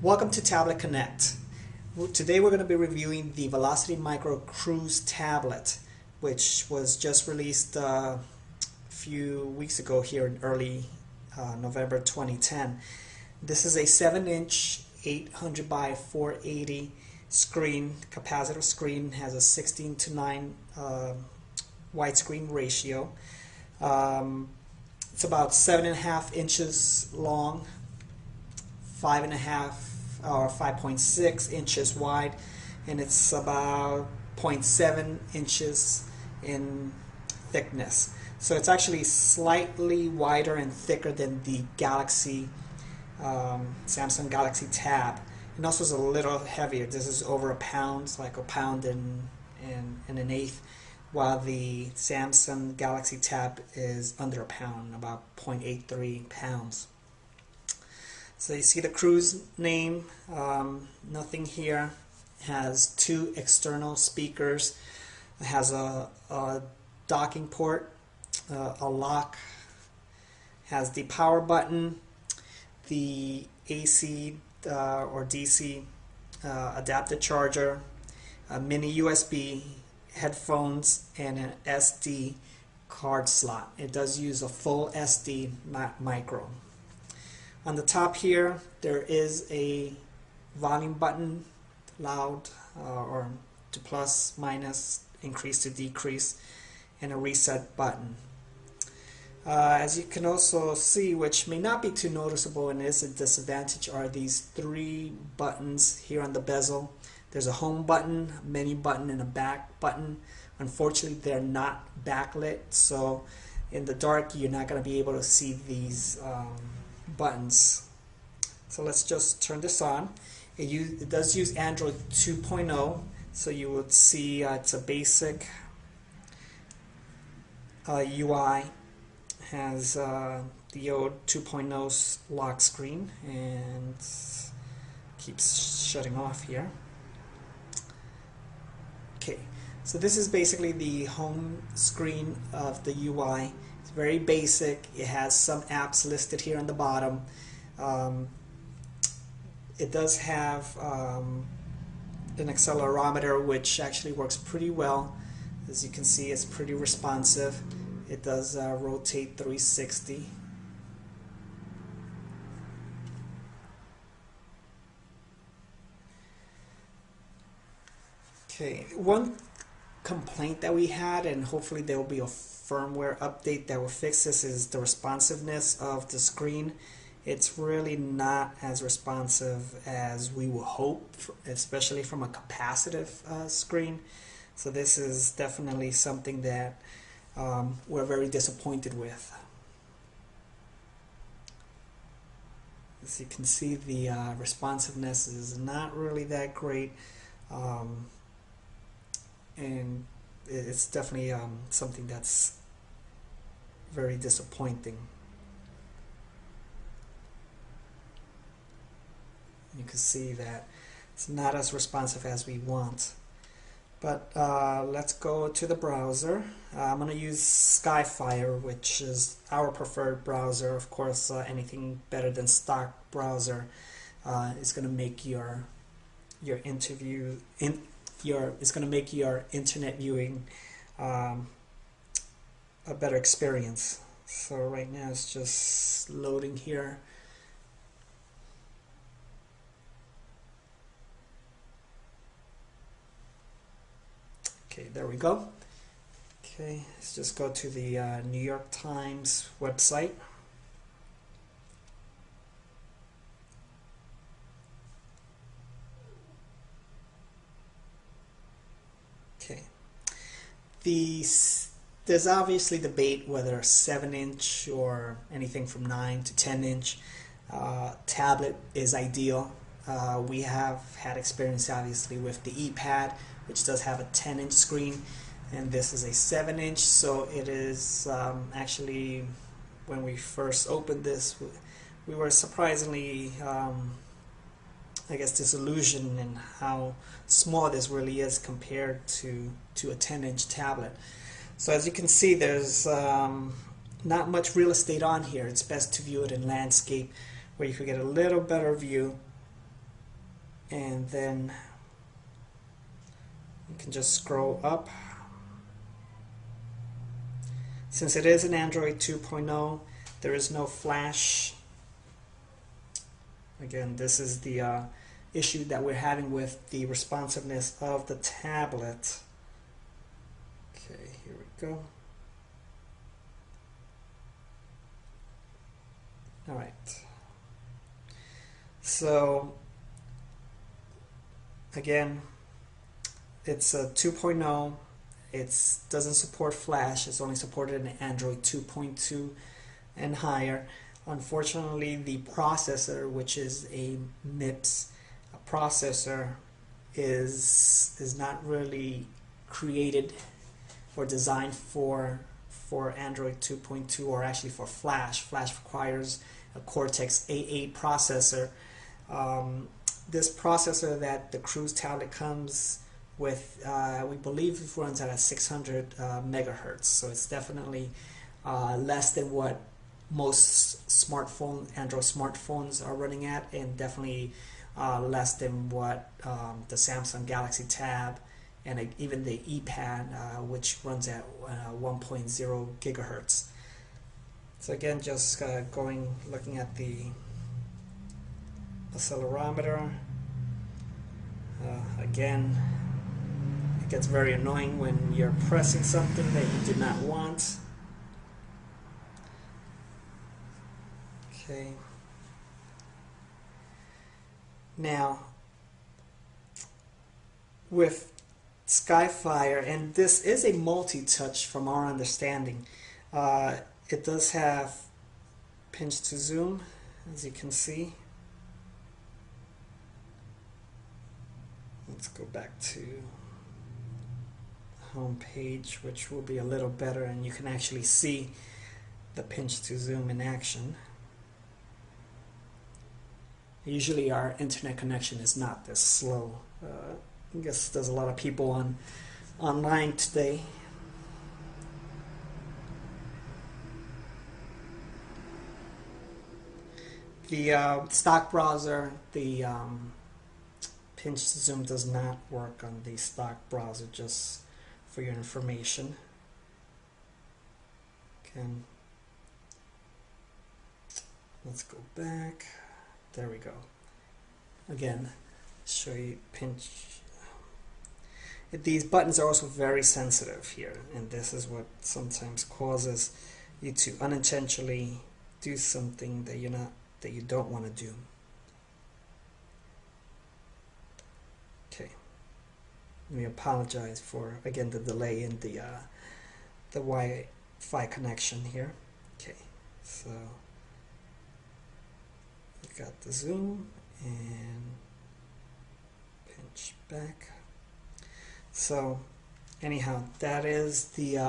Welcome to TabletConnect. Today we're going to be reviewing the Velocity Micro Cruz tablet, which was just released a few weeks ago here in early November 2010. This is a 7-inch 800 by 480 screen, capacitive screen, has a 16:9 widescreen ratio. It's about 7.5 inches long, 5.5 or 5.6 inches wide, and it's about 0.7 inches in thickness. So it's actually slightly wider and thicker than the Galaxy Samsung Galaxy Tab, and also is a little heavier. This is over a pound, like a pound and an eighth, while the Samsung Galaxy Tab is under a pound, about 0.83 pounds. So you see the Cruz name, nothing here. It has two external speakers. It has a docking port, a lock, has the power button, the AC or DC adapter charger, a mini USB, headphones, and an SD card slot. It does use a full SD, not micro. On the top here, there is a volume button, loud or to plus, minus, increase to decrease, and a reset button. As you can also see, which may not be too noticeable and is a disadvantage, are these three buttons here on the bezel. There's a home button, a menu button, and a back button. Unfortunately, they're not backlit, so in the dark you're not going to be able to see these buttons. So let's just turn this on. It does use Android 2.0, so you would see it's a basic UI. Has the old 2.0 lock screen and keeps shutting off here. Okay, so this is basically the home screen of the UI. It's very basic. It has some apps listed here on the bottom. It does have an accelerometer, which actually works pretty well. As you can see, it's pretty responsive. It does rotate 360. Okay, one complaint that we had, and hopefully there will be a firmware update that will fix this, is the responsiveness of the screen. It's really not as responsive as we would hope, especially from a capacitive screen. So this is definitely something that we're very disappointed with. As you can see, the responsiveness is not really that great, and it's definitely something that's very disappointing. You can see that it's not as responsive as we want. But let's go to the browser. I'm going to use Skyfire, which is our preferred browser. Of course, anything better than stock browser is going to make your internet viewing a better experience. So right now it's just loading here. Okay, there we go. Okay, let's just go to the New York Times website. Okay, there's obviously debate whether a 7-inch or anything from 9 to 10-inch tablet is ideal. We have had experience obviously with the ePad, which does have a 10-inch screen, and this is a 7-inch, so it is actually, when we first opened this, we were surprisingly I guess disillusioned in how small this really is compared to a 10-inch tablet. So as you can see, there's not much real estate on here. It's best to view it in landscape, where you could get a little better view. and then you can just scroll up. Since it is an Android 2.0, there is no flash. Again, this is the issue that we're having with the responsiveness of the tablet. Okay, here we go. All right. So again, it's a 2.0. It doesn't support Flash. It's only supported in Android 2.2 and higher. Unfortunately, the processor, which is a MIPS processor, is not really created or designed for Android 2.2, or actually for Flash. Flash requires a Cortex A8 processor. This processor that the Cruz tablet comes with, we believe it runs at a 600 megahertz, so it's definitely less than what most Android smartphones are running at, and definitely less than what the Samsung Galaxy Tab and even the ePad, which runs at 1.0 gigahertz. So again, just looking at the accelerometer. Again, it gets very annoying when you're pressing something that you do not want. Okay. Now, with Skyfire, and this is a multi-touch from our understanding, it does have pinch to zoom, as you can see. Let's go back to home page, which will be a little better, and you can actually see the pinch to zoom in action. Usually our internet connection is not this slow. I guess there's a lot of people online today. The stock browser, the pinch to zoom does not work on the stock browser, just for your information. Okay. Let's go back. There we go. Again, show you pinch. These buttons are also very sensitive here, and this is what sometimes causes you to unintentionally do something that you don't want to do. Okay. Let me apologize for, again, the delay in the Wi-Fi connection here. Okay, so we got the zoom and pinch back. So anyhow, that is the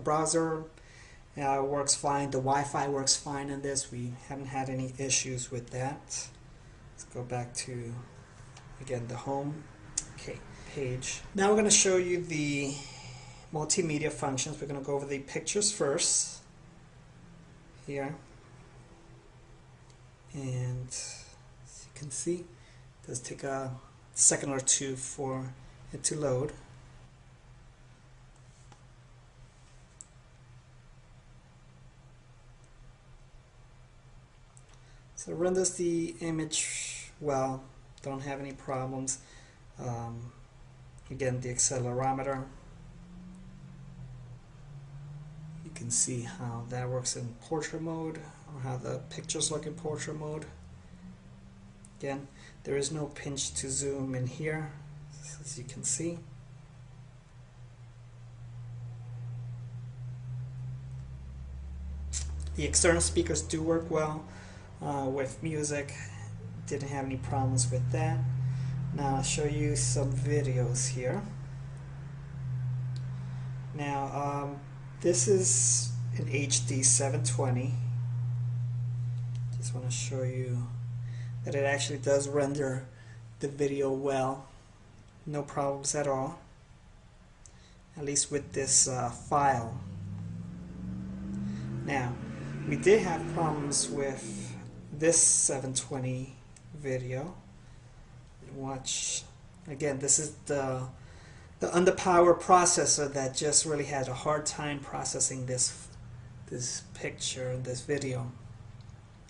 browser works fine. The Wi-Fi works fine in this. We haven't had any issues with that. Let's go back to, again, the home page. Now we're going to show you the multimedia functions. We're going to go over the pictures first here, and as you can see, it does take a second or two for it to load. So it renders the image well, don't have any problems. Again, the accelerometer, you can see how that works in portrait mode, or how the pictures look in portrait mode. Again, there is no pinch to zoom in here, as you can see. The external speakers do work well with music. Didn't have any problems with that. Now I'll show you some videos here. Now this is in HD 720. Just want to show you that it actually does render the video well. No problems at all, at least with this file. Now, we did have problems with this 720 video. watch. Again, this is the underpowered processor that just really had a hard time processing this picture, this video.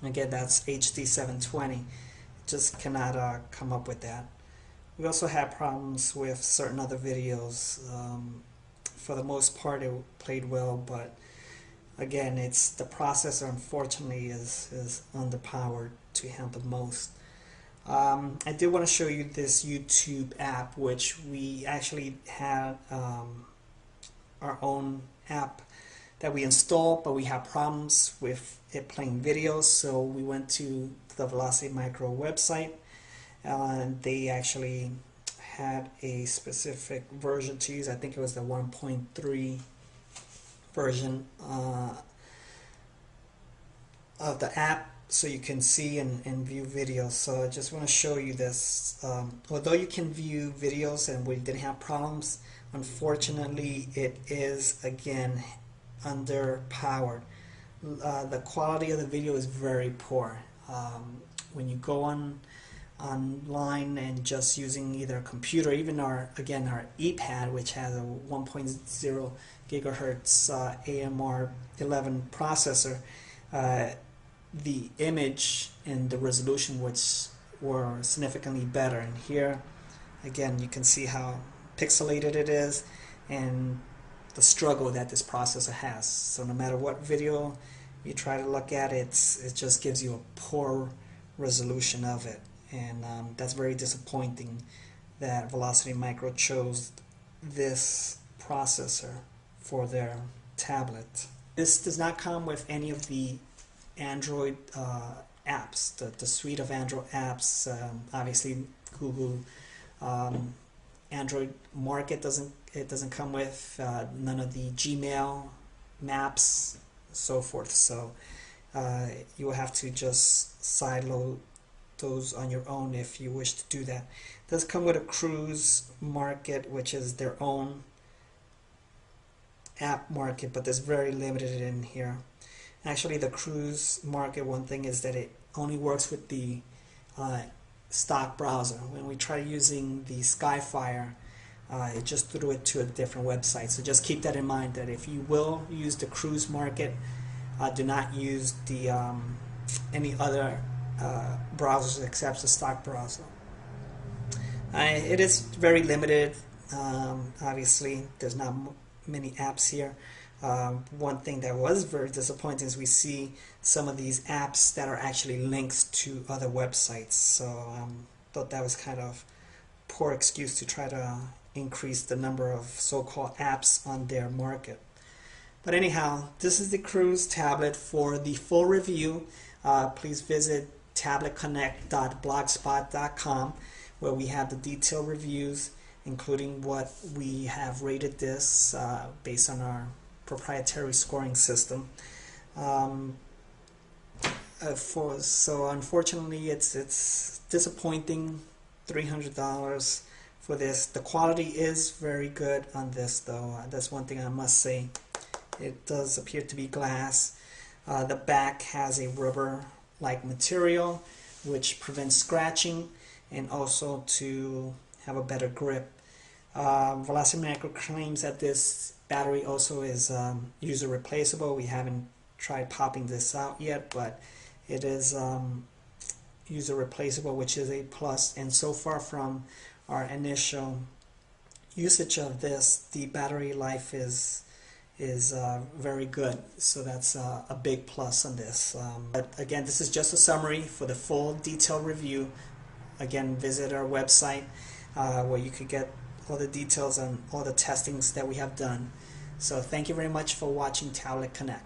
Again, that's HD 720. Just cannot come up with that. We also had problems with certain other videos. For the most part, it played well, but again, it's the processor, unfortunately, is underpowered to handle most. I did want to show you this YouTube app, which we actually had our own app that we installed, but we have problems with it playing videos, so we went to the Velocity Micro website, and they actually had a specific version to use. I think it was the 1.3 version of the app, so you can see and view videos. So I just want to show you this. Although you can view videos and we didn't have problems, unfortunately it is again underpowered. The quality of the video is very poor. When you go online and just using either a computer, even our ePad, which has a 1.0 gigahertz AMR11 processor, the image and the resolution which were significantly better. And here again you can see how pixelated it is and the struggle that this processor has. So no matter what video you try to look at, it just gives you a poor resolution of it, and that's very disappointing that Velocity Micro chose this processor for their tablet. This does not come with any of the Android apps, the suite of Android apps. Obviously Google Android Market doesn't come with none of the Gmail, Maps, so forth. So you will have to just sideload those on your own if you wish to do that. It does come with a Cruz Market, which is their own app market, but there's very limited in here. Actually, the Cruz Market, one thing is that it only works with the stock browser. When we try using the Skyfire, it just threw it to a different website. So just keep that in mind, that if you will use the Cruz Market, do not use the any other browsers except the stock browser. It is very limited. Obviously, there's not many apps here. One thing that was very disappointing is we see some of these apps that are actually links to other websites. So thought that was kind of poor excuse to try to increase the number of so-called apps on their market. But anyhow, this is the Cruz tablet. For the full review, please visit TabletConnect.blogspot.com, where we have the detailed reviews, including what we have rated this based on our proprietary scoring system. So unfortunately, it's disappointing. $300 for this. The quality is very good on this, though. That's one thing I must say. It does appear to be glass. The back has a rubber-like material which prevents scratching and also to have a better grip. Velocity Micro claims that this battery also is user replaceable. We haven't tried popping this out yet, but it is user replaceable, which is a plus. And so far from our initial usage of this, the battery life is very good, so that's a big plus on this. But again, this is just a summary. For the full detailed review, again, visit our website where you could get all the details on all the testings that we have done. So thank you very much for watching Tablet Connect.